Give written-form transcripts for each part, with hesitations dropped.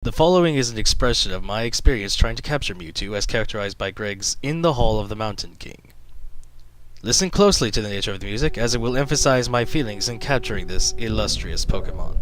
The following is an expression of my experience trying to capture Mewtwo as characterized by Greg's In the Hall of the Mountain King. Listen closely to the nature of the music, as it will emphasize my feelings in capturing this illustrious Pokemon.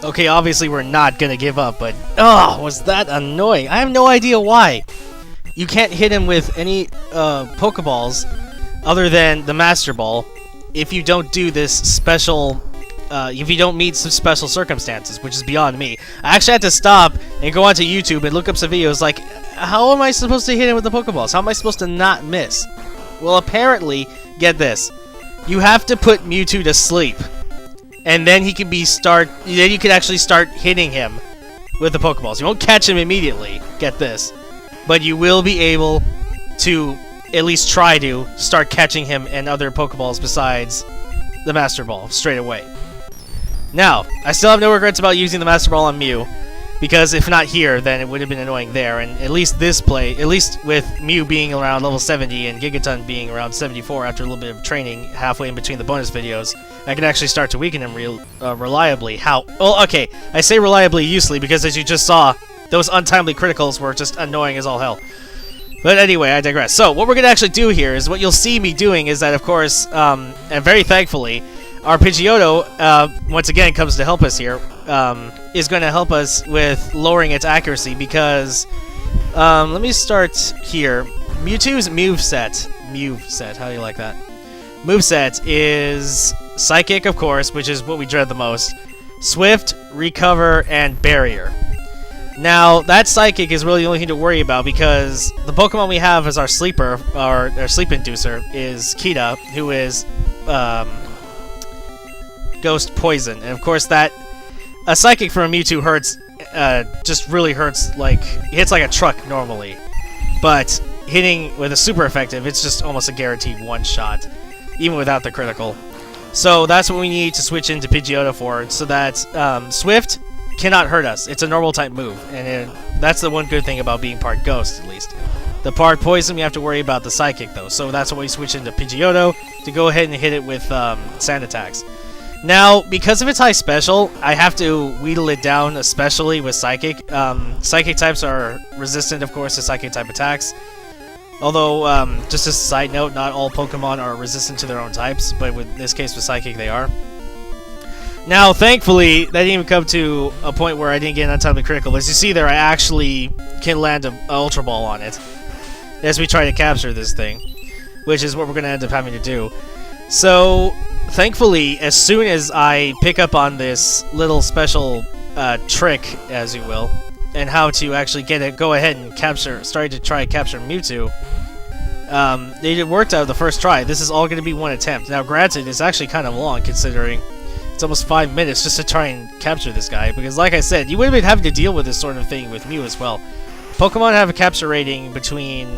Okay, obviously we're not gonna give up, but oh, was that annoying? I have no idea why. You can't hit him with any Pokeballs other than the Master Ball if you don't do this special, if you don't meet some special circumstances, which is beyond me. I actually had to stop and go onto YouTube and look up some videos like, how am I supposed to hit him with the Pokeballs? How am I supposed to not miss? Well, apparently, get this, you have to put Mewtwo to sleep. And then he can then you can actually start hitting him with the Pokeballs. You won't catch him immediately, get this. But you will be able to at least try to start catching him and other Pokeballs besides the Master Ball straight away. Now, I still have no regrets about using the Master Ball on Mew, because if not here, then it would have been annoying there, and at least with Mew being around level 70 and Gigaton being around 74 after a little bit of training halfway in between the bonus videos, I can actually start to weaken him reliably. Well, okay, I say reliably uselessly because as you just saw, those untimely criticals were just annoying as all hell. But anyway, I digress. So, what we're going to actually do here is, what you'll see me doing is that, of course, and very thankfully, our Pidgeotto, once again, comes to help us here, is going to help us with lowering its accuracy because, let me start here. Mewtwo's moveset, how do you like that? Moveset is Psychic, of course, which is what we dread the most, Swift, Recover, and Barrier. Now, that Psychic is really the only thing to worry about because the Pokemon we have as our sleeper, our sleep inducer, is Kita, who is, Ghost Poison, and of course a Psychic from a Mewtwo hurts, just really hurts, like, hits like a truck normally, but hitting with a super effective, it's just almost a guaranteed one-shot, even without the critical. So that's what we need to switch into Pidgeotto for, so that Swift cannot hurt us. It's a normal type move, and that's the one good thing about being part Ghost, at least. The part Poison, we have to worry about the Psychic, though, so that's why we switch into Pidgeotto to go ahead and hit it with Sand Attacks. Now, because of its high special, I have to wheedle it down, especially with Psychic. Psychic types are resistant, of course, to Psychic type attacks. Although, just as a side note, not all Pokemon are resistant to their own types, but in this case with Psychic, they are. Now, thankfully, that didn't even come to a point where I didn't get an untimely critical. As you see there, I actually can land an Ultra Ball on it as we try to capture this thing, which is what we're going to end up having to do. So, thankfully, as soon as I pick up on this little special trick, as you will, and how to actually go ahead and start to try and capture Mewtwo, it worked out of the first try. This is all going to be one attempt. Now, granted, it's actually kind of long, considering it's almost 5 minutes just to try and capture this guy, because like I said, you would have been having to deal with this sort of thing with Mew as well. Pokemon have a capture rating between,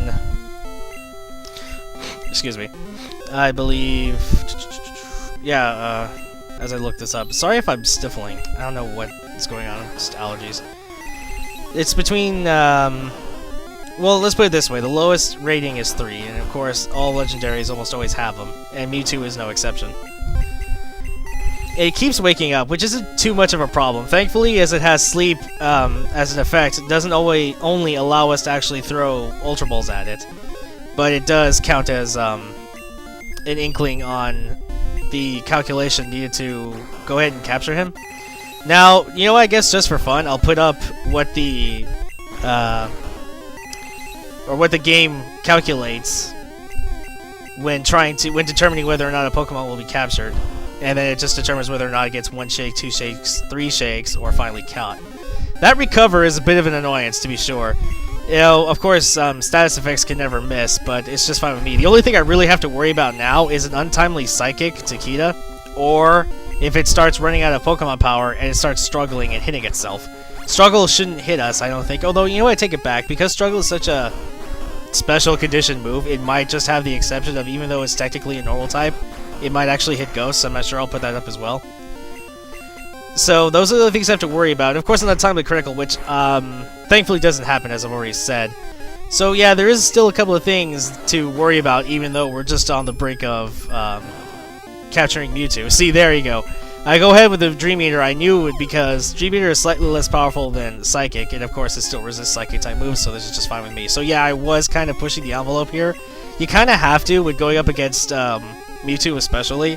excuse me, I believe, yeah, as I look this up. Sorry if I'm stifling. I don't know what is going on, just allergies. It's between, well, let's put it this way, the lowest rating is 3, and of course, all legendaries almost always have them, and Mewtwo is no exception. It keeps waking up, which isn't too much of a problem. Thankfully, as it has sleep as an effect, it doesn't only allow us to actually throw Ultra Balls at it, but it does count as an inkling on the calculation needed to go ahead and capture him. Now, you know what, I guess just for fun, I'll put up what the game calculates when determining whether or not a Pokemon will be captured. And then it just determines whether or not it gets 1 shake, 2 shakes, 3 shakes, or finally caught. That recover is a bit of an annoyance, to be sure. You know, of course, status effects can never miss, but it's just fine with me. The only thing I really have to worry about now is an untimely Psychic to Kita, or if it starts running out of Pokemon power and it starts struggling and hitting itself. Struggle shouldn't hit us, I don't think. Although, you know what, I take it back. Because Struggle is such a special condition move, it might just have the exception of, even though it's technically a normal type, it might actually hit Ghosts. I'm not sure. I'll put that up as well. So those are the things I have to worry about. Of course, an untimely critical, which thankfully doesn't happen, as I've already said. So yeah, there is still a couple of things to worry about, even though we're just on the brink of capturing Mewtwo. See, there you go. I go ahead with the Dream Eater. I knew it because Dream Eater is slightly less powerful than Psychic, and of course it still resists Psychic type moves, so this is just fine with me. So yeah, I was kind of pushing the envelope here. You kind of have to with going up against Mewtwo especially,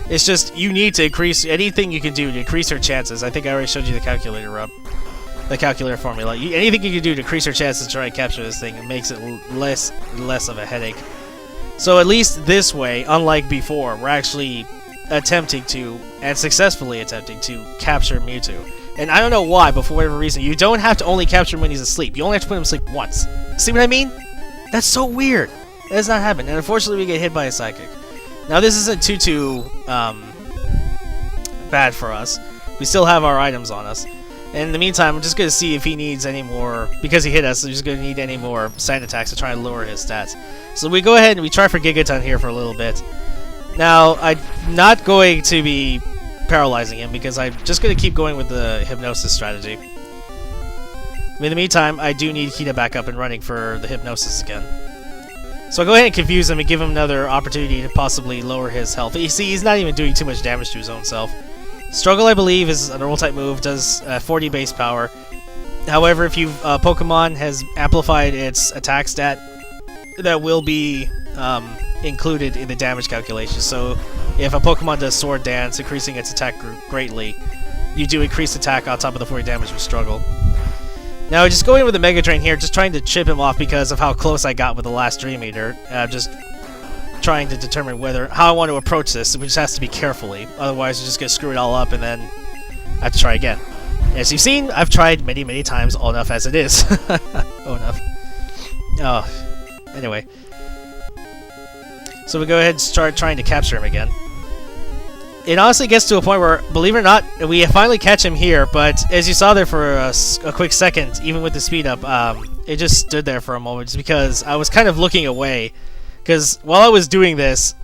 It's just you need to increase anything you can do to increase her chances. I think I already showed you the calculator up. The calculator formula. Anything you can do to increase your chances to try and capture this thing, it makes it less of a headache. So at least this way, unlike before, we're actually attempting to, and successfully attempting to, capture Mewtwo. And I don't know why, but for whatever reason, you don't have to only capture him when he's asleep. You only have to put him to sleep once. See what I mean? That's so weird. That does not happen. And unfortunately, we get hit by a Psychic. Now, this isn't too bad for us. We still have our items on us. And in the meantime, I'm just going to see if he needs any more, because he hit us, so he's going to need any more sand attacks to try and lower his stats. So we go ahead and we try for Gigaton here for a little bit. Now, I'm not going to be paralyzing him, because I'm just going to keep going with the Hypnosis strategy. In the meantime, I do need Kita back up and running for the Hypnosis again. So I'll go ahead and confuse him and give him another opportunity to possibly lower his health. You see, he's not even doing too much damage to his own self. Struggle, I believe, is a normal type move, does 40 base power. However, if Pokemon has amplified its attack stat, that will be included in the damage calculation. So if a Pokemon does Sword Dance, increasing its attack greatly, you do increased attack on top of the 40 damage with Struggle. Now, just going with the Mega Drain here, just trying to chip him off because of how close I got with the last Dream Eater. Just trying to determine how I want to approach this, which has to be carefully. Otherwise, you just get screwed all up and then I have to try again. As you've seen, I've tried many times, all enough as it is. Oh, enough. Oh, anyway. So we go ahead and start trying to capture him again. It honestly gets to a point where, believe it or not, we finally catch him here, but as you saw there for a quick second, even with the speed up, it just stood there for a moment, just because I was kind of looking away. Because while I was doing this,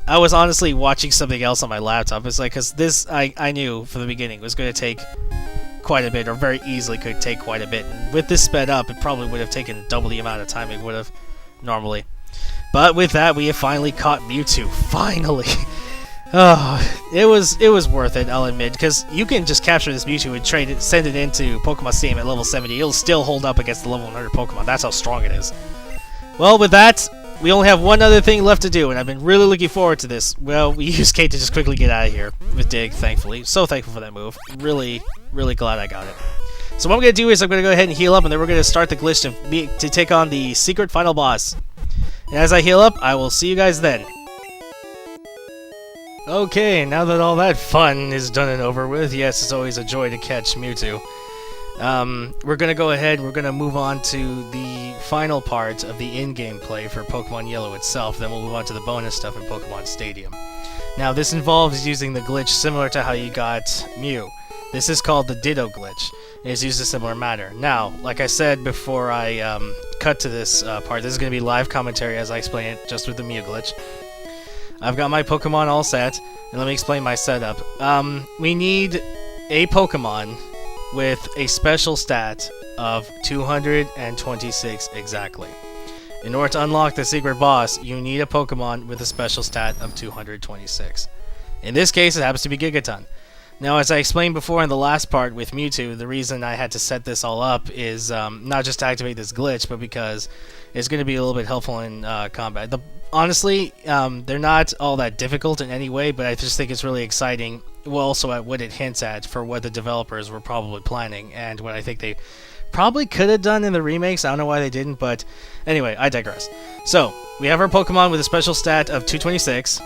I was honestly watching something else on my laptop. It's like, because this, I knew from the beginning, was going to take quite a bit, or very easily could take quite a bit. And with this sped up, it probably would have taken double the amount of time it would have normally. But with that, we have finally caught Mewtwo. Finally! Oh, it was worth it, I'll admit, because you can just capture this Mewtwo and send it into Pokemon Stadium at level 70. It'll still hold up against the level 100 Pokemon. That's how strong it is. Well, with that, we only have one other thing left to do, and I've been really looking forward to this. Well, we used Kate to just quickly get out of here with Dig, thankfully. So thankful for that move. Really glad I got it. So what I'm going to do is I'm going to go ahead and heal up, and then we're going to start the glitch to take on the secret final boss. And as I heal up, I will see you guys then. Okay, now that all that fun is done and over with, yes, it's always a joy to catch Mewtwo. We're going to go ahead and we're going to move on to the final part of the in-game play for Pokemon Yellow itself, then we'll move on to the bonus stuff in Pokemon Stadium. Now, this involves using the glitch similar to how you got Mew. This is called the Ditto glitch. It is used a similar manner. Now, like I said before I cut to this part, this is going to be live commentary as I explain it, just with the Mew glitch. I've got my Pokemon all set, and let me explain my setup. We need a Pokemon with a special stat of 226 exactly. In order to unlock the secret boss, you need a Pokemon with a special stat of 226. In this case, it happens to be Gigaton. Now, as I explained before in the last part with Mewtwo, the reason I had to set this all up is not just to activate this glitch, but because it's going to be a little bit helpful in combat. Honestly, they're not all that difficult in any way, but I just think it's really exciting, well, also at what it hints at for what the developers were probably planning, and what I think they probably could have done in the remakes. I don't know why they didn't, but anyway, I digress. So, we have our Pokemon with a special stat of 226.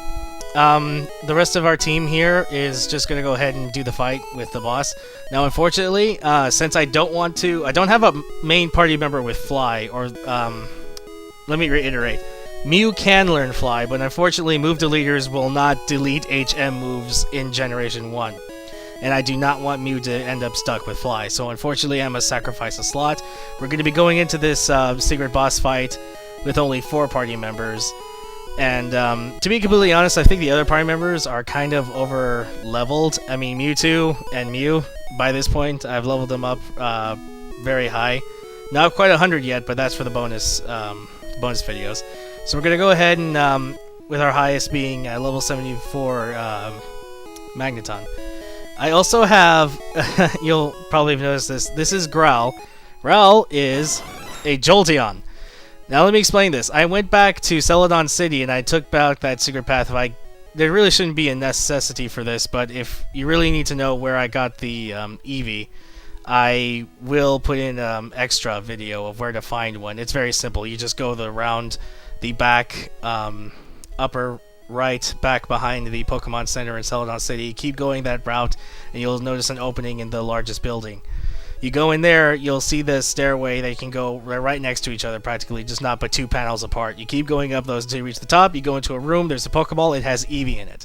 The rest of our team here is just going to go ahead and do the fight with the boss. Now, unfortunately, since I don't have a main party member with Fly, or, let me reiterate. Mew can learn Fly, but unfortunately, move deleters will not delete HM moves in Generation 1. And I do not want Mew to end up stuck with Fly, so unfortunately, I must sacrifice a slot. We're going to be going into this secret boss fight with only 4 party members. And to be completely honest, I think the other party members are kind of over-leveled. I mean, Mewtwo and Mew, by this point, I've leveled them up very high. Not quite 100 yet, but that's for the bonus videos. So we're going to go ahead and, with our highest being level 74 Magneton. I also have, you'll probably have noticed this is Growl. Growl is a Jolteon. Now let me explain this. I went back to Celadon City and I took back that secret path by there really shouldn't be a necessity for this, but if you really need to know where I got the Eevee, I will put in extra video of where to find one. It's very simple. You just go around the back upper right, back behind the Pokemon Center in Celadon City. Keep going that route, and you'll notice an opening in the largest building. You go in there, you'll see the stairway. They can go right next to each other practically, just not but 2 panels apart. You keep going up those until you reach the top. You go into a room, there's a Pokeball, it has Eevee in it.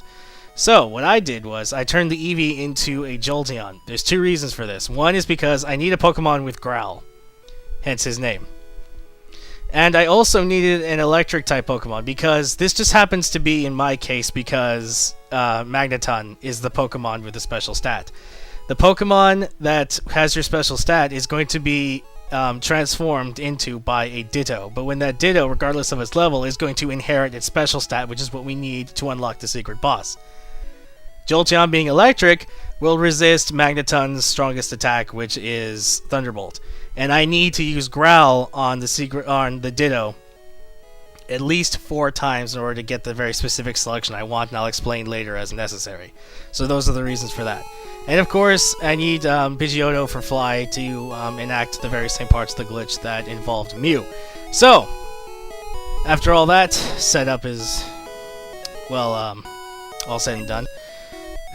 So, what I did was, I turned the Eevee into a Jolteon. There's 2 reasons for this. One is because I need a Pokemon with Growl, hence his name. And I also needed an electric-type Pokemon, because this just happens to be, in my case, because Magneton is the Pokemon with the special stat. The Pokemon that has your special stat is going to be transformed into by a Ditto, but when that Ditto, regardless of its level, is going to inherit its special stat, which is what we need to unlock the secret boss. Jolteon, being electric, will resist Magneton's strongest attack, which is Thunderbolt. And I need to use Growl on the Ditto at least 4 times in order to get the very specific selection I want, and I'll explain later as necessary. So those are the reasons for that. And of course, I need Pidgeotto for Fly to enact the very same parts of the glitch that involved Mew. So, after all that, setup is, well, all said and done.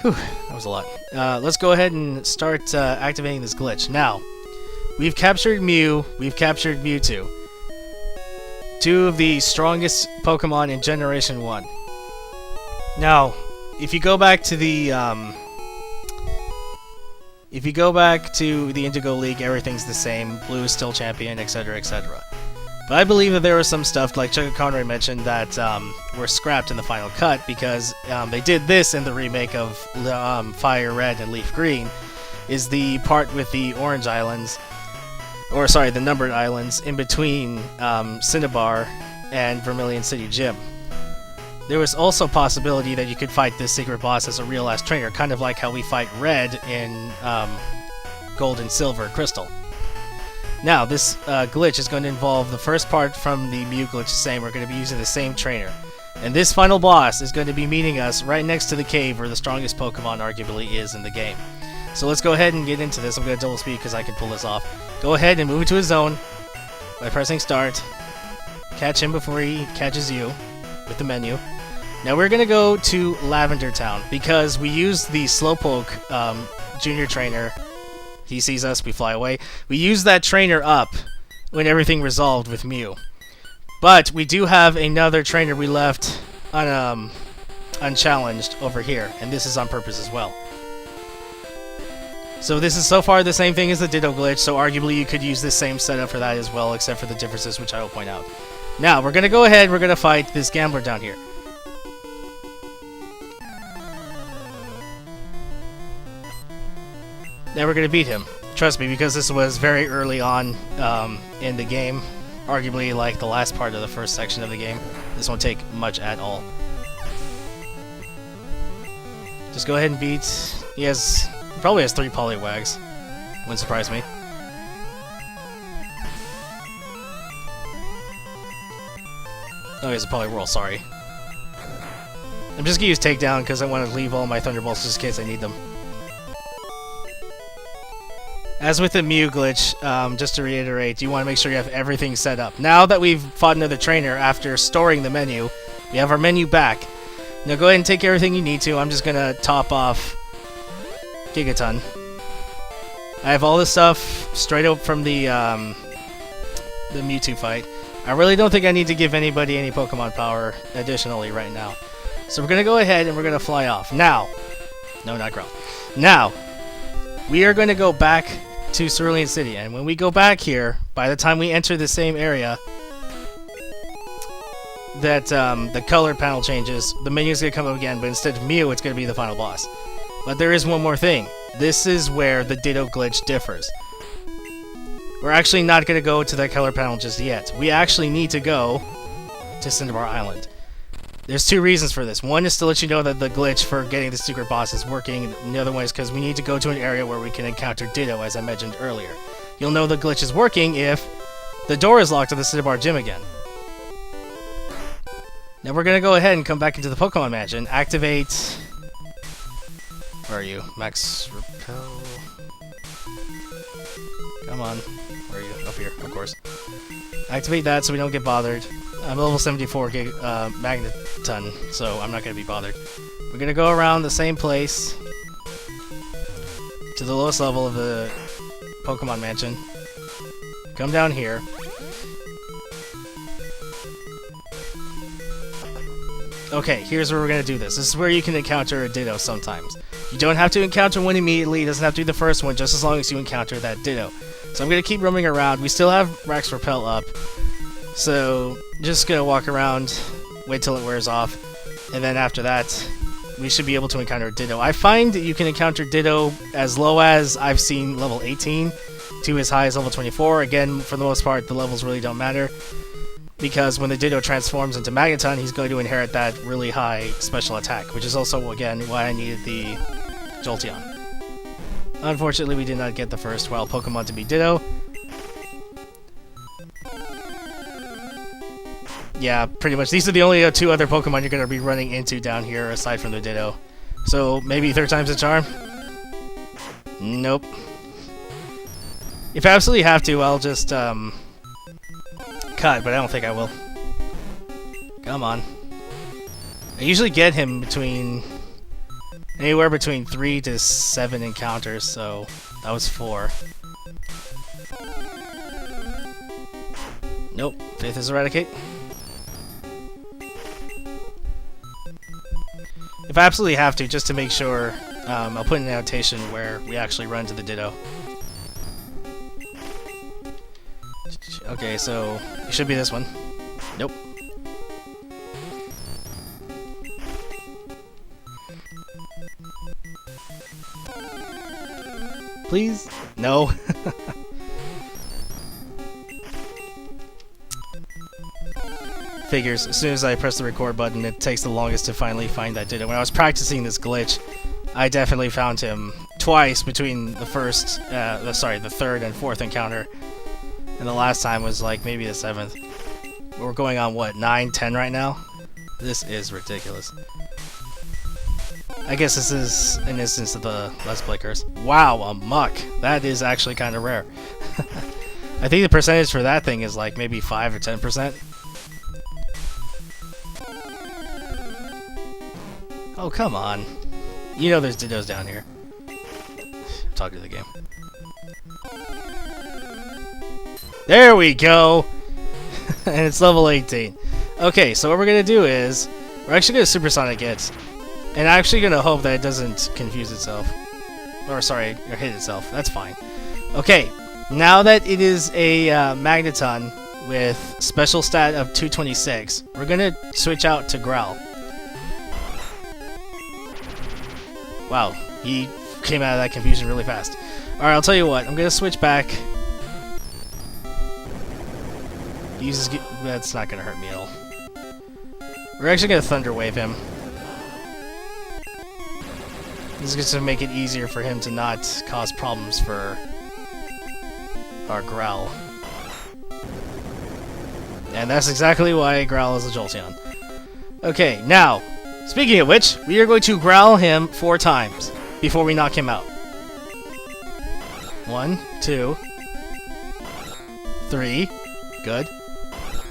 Whew, that was a lot. Let's go ahead and start activating this glitch. Now, we've captured Mew, we've captured Mewtwo. 2 of the strongest Pokemon in Generation 1. Now, if you go back to the Indigo League, everything's the same. Blue is still champion, etc., etc. But I believe that there was some stuff, like Chuck Conroy mentioned, that were scrapped in the final cut because they did this in the remake of Fire Red and Leaf Green, is the part with the orange islands, or sorry, the numbered islands in between Cinnabar and Vermilion City Gym. There was also a possibility that you could fight this secret boss as a real-ass trainer, kind of like how we fight Red in Gold and Silver Crystal. Now, this glitch is going to involve the first part from the Mew glitch the same. We're going to be using the same trainer. And this final boss is going to be meeting us right next to the cave where the strongest Pokemon arguably is in the game. So let's go ahead and get into this. I'm going to double speed because I can pull this off. Go ahead and move into his zone by pressing start. Catch him before he catches you with the menu. Now we're going to go to Lavender Town because we use the Slowpoke junior trainer. He sees us, we fly away. We use that trainer up when everything resolved with Mew. But we do have another trainer we left unchallenged over here, and this is on purpose as well. So this is so far the same thing as the Ditto glitch, so arguably you could use this same setup for that as well, except for the differences, which I will point out. Now, we're going to go ahead, we're going to fight this gambler down here. Now we're going to beat him. Trust me, because this was very early on in the game, arguably like the last part of the first section of the game. This won't take much at all. Just go ahead and beat... He probably has 3 Poliwags. Wouldn't surprise me. Oh, he has a Poliwhirl, sorry. I'm just gonna use Takedown because I want to leave all my Thunderbolts just in case I need them. As with the Mew glitch, just to reiterate, you want to make sure you have everything set up. Now that we've fought another trainer after storing the menu, we have our menu back. Now go ahead and take everything you need to. I'm just gonna top off Gigaton. I have all this stuff straight up from the Mewtwo fight. I really don't think I need to give anybody any Pokemon power additionally right now. So we're gonna go ahead and we're gonna fly off. Now, no, not Growl. Now, we are going to go back to Cerulean City, and when we go back here, by the time we enter the same area, that the color panel changes, the menu's going to come up again, but instead of Mew, it's going to be the final boss. But there is one more thing. This is where the Ditto glitch differs. We're actually not going to go to that color panel just yet. We actually need to go to Cinnabar Island. There's 2 reasons for this. One is to let you know that the glitch for getting the secret boss is working, and the other one is because we need to go to an area where we can encounter Ditto, as I mentioned earlier. You'll know the glitch is working if the door is locked to the Cinnabar Gym again. Now we're gonna go ahead and come back into the Pokemon Mansion, activate... Where are you? Max Repel... Come on. Where are you? Up here, of course. Activate that so we don't get bothered. I'm level 74 Magneton, so I'm not gonna be bothered. We're gonna go around the same place to the lowest level of the Pokemon Mansion. Come down here. Okay, here's where we're gonna do this. This is where you can encounter a Ditto sometimes. You don't have to encounter one immediately, it doesn't have to be the first one, just as long as you encounter that Ditto. So I'm gonna keep roaming around. We still have Max Repel up, so just gonna walk around, wait till it wears off, and then after that, we should be able to encounter a Ditto. I find that you can encounter Ditto as low as I've seen level 18 to as high as level 24. Again, for the most part, the levels really don't matter, because when the Ditto transforms into Magneton, he's going to inherit that really high special attack, which is also, again, why I needed the Jolteon. Unfortunately, we did not get the first wild Pokemon to be Ditto. Yeah, pretty much. These are the only two other Pokemon you're going to be running into down here, aside from the Ditto. So, maybe third time's a charm? Nope. If I absolutely have to, I'll just, cut, but I don't think I will. Come on. I usually get him between... anywhere between 3 to 7 encounters, so that was 4. Nope. Faith is Eradicate. If I absolutely have to, just to make sure, I'll put an annotation where we actually run to the Ditto. Okay, so it should be this one. Nope. Please? No. Figures. As soon as I press the record button, it takes the longest to finally find that Ditto. When I was practicing this glitch, I definitely found him twice between the first, the third and fourth encounter. And the last time was like maybe the 7th. We're going on what, 9, 10 right now? This is ridiculous. I guess this is an instance of the Let's Play curse. Wow, a muck. That is actually kind of rare. I think the percentage for that thing is like maybe 5 or 10%. Oh, come on. You know there's Dittos down here. I'm talking to the game. There we go! And it's level 18. Okay, so what we're gonna do is, we're actually gonna Supersonic it. And I'm actually gonna hope that it doesn't confuse itself. Or sorry, or hit itself. That's fine. Okay, now that it is a Magneton with special stat of 226, we're gonna switch out to Growl. Wow, he came out of that confusion really fast. Alright, I'll tell you what, I'm gonna switch back. That's not gonna hurt me at all. We're actually gonna Thunder Wave him. This is just to make it easier for him to not cause problems for our Growl. And that's exactly why Growl is a Jolteon. Okay, now, speaking of which, we are going to Growl him 4 times before we knock him out. 1, 2, 3, good.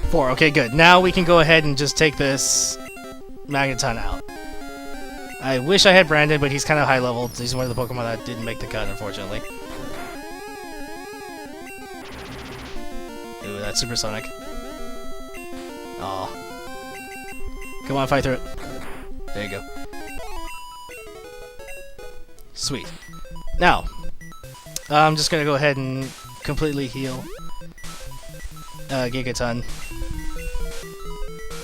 4, okay, good. Now we can go ahead and just take this Magneton out. I wish I had Brandon, but he's kind of high level. He's one of the Pokemon that didn't make the cut, unfortunately. Ooh, that's Supersonic. Aw. Come on, fight through it. There you go. Sweet. Now, I'm just gonna go ahead and completely heal Gigaton.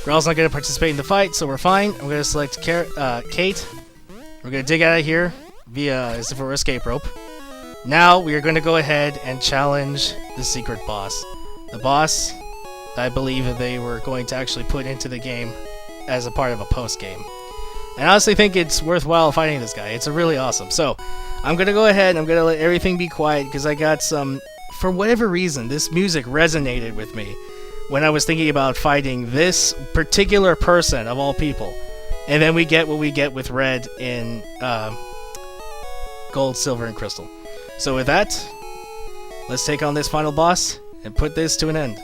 Growl's not going to participate in the fight, so we're fine. I'm going to select Kate. We're going to dig out of here via as if it were an escape rope. Now we are going to go ahead and challenge the secret boss. The boss, I believe that they were going to actually put into the game as a part of a post-game. And I honestly think it's worthwhile fighting this guy. It's really awesome. So, I'm going to go ahead and I'm going to let everything be quiet because I got some... For whatever reason, this music resonated with me when I was thinking about fighting this particular person of all people. And then we get what we get with red in gold, silver, and crystal. So with that, let's take on this final boss and put this to an end.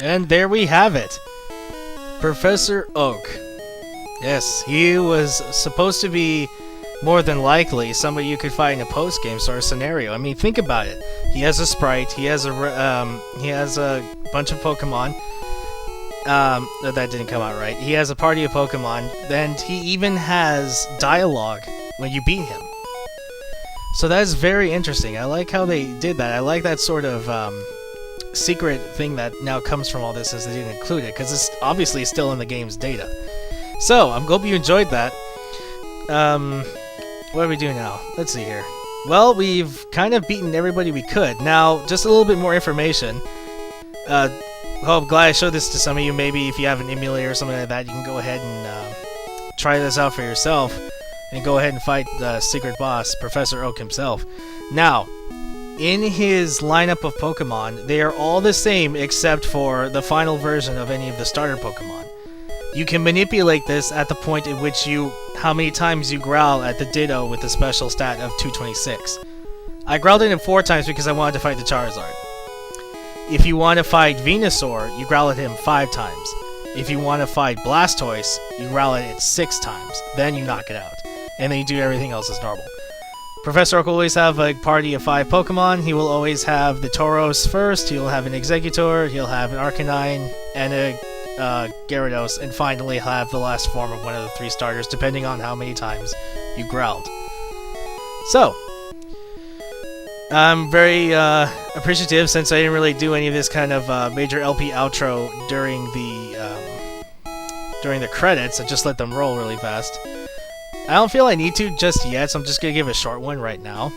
And there we have it. Professor Oak. Yes, he was supposed to be more than likely somebody you could find in a post-game sort of scenario. I mean, think about it. He has a sprite. He has a bunch of Pokemon. That didn't come out right. He has a party of Pokemon. Then he even has dialogue when you beat him. So that is very interesting. I like how they did that. I like that sort of secret thing that now comes from all this, as they didn't include it, because it's obviously still in the game's data. So, I hope you enjoyed that. What do we do now? Let's see here. Well, we've kind of beaten everybody we could. Now, just a little bit more information. Well, I'm glad I showed this to some of you. Maybe if you have an emulator or something like that, you can go ahead and try this out for yourself. And go ahead and fight the secret boss, Professor Oak himself. Now, in his lineup of Pokemon, they are all the same except for the final version of any of the starter Pokemon. You can manipulate this at the point at which how many times you growl at the Ditto with the special stat of 226. I growled at him 4 times because I wanted to fight the Charizard. If you want to fight Venusaur, you growl at him 5 times. If you want to fight Blastoise, you growl at it 6 times. Then you knock it out. And then you do everything else as normal. Professor Oak will always have a party of 5 Pokemon. He will always have the Tauros first, he'll have an Exeggutor, he'll have an Arcanine, and a Gyarados, and finally he'll have the last form of one of the 3 starters, depending on how many times you growled. So, I'm very appreciative, since I didn't really do any of this kind of major LP outro during the credits. I just let them roll really fast. I don't feel I need to just yet, so I'm just going to give a short one right now.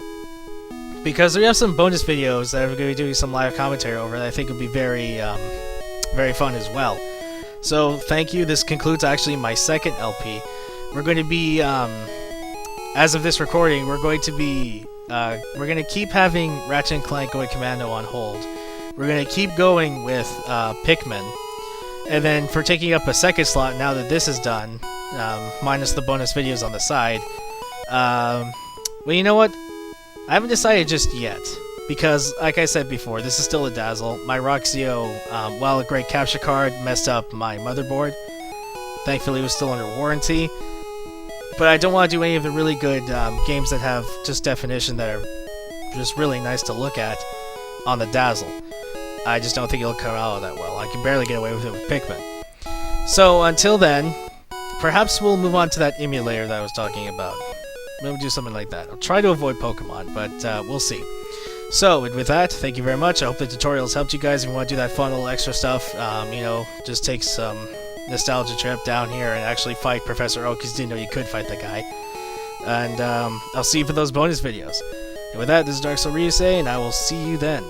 Because we have some bonus videos that I'm going to be doing some live commentary over that I think would be very fun as well. So, thank you. This concludes actually my second LP. We're going to be, as of this recording, we're going to keep having Ratchet & Clank Going Commando on hold. We're going to keep going with Pikmin. And then for taking up a second slot, now that this is done, minus the bonus videos on the side, well, you know what? I haven't decided just yet, because, like I said before, this is still a Dazzle. My Roxio, while a great capture card, messed up my motherboard. Thankfully, it was still under warranty. But I don't want to do any of the really good games that have just definition that are just really nice to look at on the Dazzle. I just don't think it'll come out that well. I can barely get away with it with Pikmin. So, until then, perhaps we'll move on to that emulator that I was talking about. Maybe we'll do something like that. I'll try to avoid Pokemon, but we'll see. So, with that, thank you very much. I hope the tutorials helped you guys. If you want to do that fun little extra stuff, you know, just take some nostalgia trip down here and actually fight Professor Oak, because you didn't know you could fight the guy. And I'll see you for those bonus videos. And with that, this is Dark Soul Ryusei, and I will see you then.